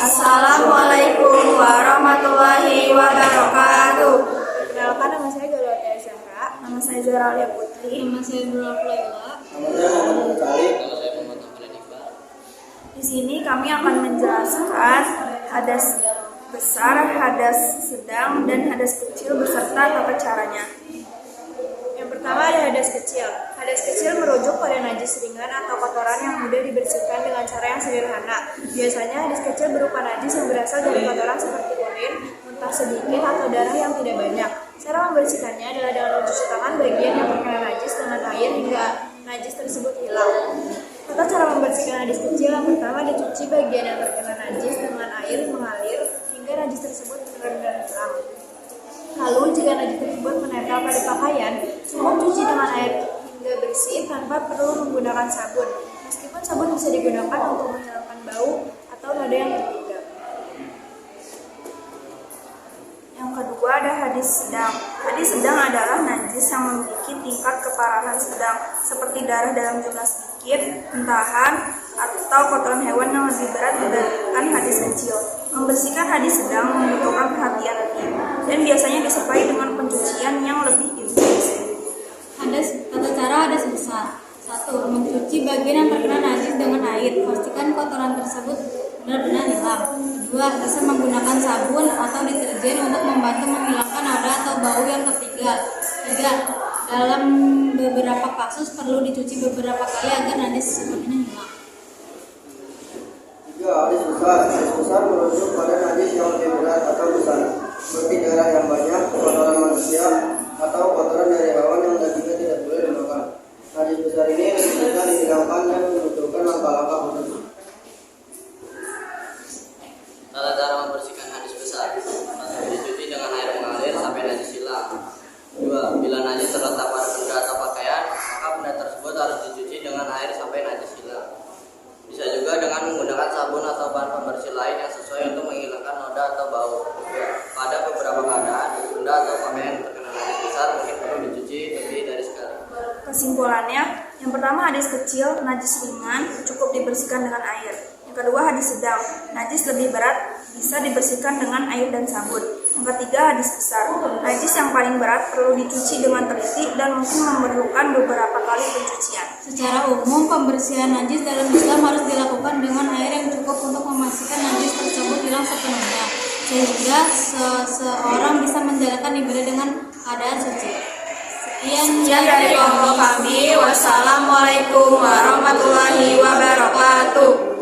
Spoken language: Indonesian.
Assalamualaikum warahmatullahi wabarakatuh. Perkenalkan, nama saya Galwati Zahra. Nama saya Zahra Alia Putri. Nama saya Nurul Laila. Nama saya Muhammad Kali. Kalau saya Muhammad Ahmad Iqbal. Di sini kami akan menjelaskan hadas besar, hadas sedang, dan hadas kecil beserta tata caranya. Yang pertama ada hadas kecil. Hadas kecil merujuk pada najis ringan atau kotoran yang mudah dibersihkan dengan cara yang sederhana. Biasanya hadas kecil berupa najis yang berasal dari kotoran seperti urin, muntah sedikit, atau darah yang tidak banyak. Cara membersihkannya adalah dengan mencuci tangan bagian yang terkena najis dengan air hingga najis tersebut hilang. Tata cara membersihkan hadas kecil: yang pertama, dicuci bagian yang terkena najis dengan air mengalir hingga najis tersebut kering dan hilang. Lalu jika najis tersebut menempel pada pakaian, cukup cuci dengan air hingga bersih tanpa perlu menggunakan sabun. Meskipun sabun bisa digunakan untuk menghilangkan bau atau noda yang tertinggal. Yang kedua ada hadis sedang. Hadis sedang adalah najis yang memiliki tingkat keparahan sedang, seperti darah dalam jumlah sedikit, entahan, atau kotoran hewan yang lebih berat dibandingkan hadis kecil. Membersihkan hadis sedang membutuhkan perhatian lebih, dan biasanya disertai dengan pencucian yang lebih intens. Tata cara hadas besar. 1. Mencuci bagian yang terkena najis dengan air. Pastikan kotoran tersebut benar-benar hilang. 2. Bisa menggunakan sabun atau deterjen untuk membantu menghilangkan noda atau bau yang tertinggal. 3. Dalam beberapa kasus perlu dicuci beberapa kali agar najis sepenuhnya hilang. 3. Hadis besar. Hadis besar merujuk pada najis yang lebih berat atau besar, seperti darah yang banyak, kotoran manusia, atau kotoran dari hewan yang dagingnya tidak boleh dimakan. Najis besar ini lebih mudah dihilangkan dan membutuhkan langkah-langkah khusus. Tata cara membersihkan hadis besar. 1. Dicuci dengan air mengalir sampai najis hilang. 2. Bila najis terletak pada benda atau pakaian, maka benda tersebut harus dicuci dengan air sampai najis hilang. Bisa juga dengan menggunakan sabun atau bahan pembersih lain yang sesuai untuk menghilangkan noda atau bau. Pada beberapa keadaan, benda atau pakaian yang terkena najis besar mungkin perlu dicuci lebih dari sekali. Kesimpulannya, yang pertama hadis kecil, najis ringan, cukup dibersihkan dengan air. Yang kedua hadis sedang, najis lebih berat, bisa dibersihkan dengan air dan sabun. Yang ketiga hadis besar, najis yang paling berat perlu dicuci dengan teliti dan mungkin memerlukan beberapa kali pencucian. Secara umum, pembersihan najis dalam Islam harus dilakukan dengan air yang cukup untuk memastikan najis tersebut hilang sepenuhnya, sehingga seseorang bisa menjalankan ibadah dengan keadaan suci. Sekian dari kelompok kami. Wassalamualaikum warahmatullahi wabarakatuh.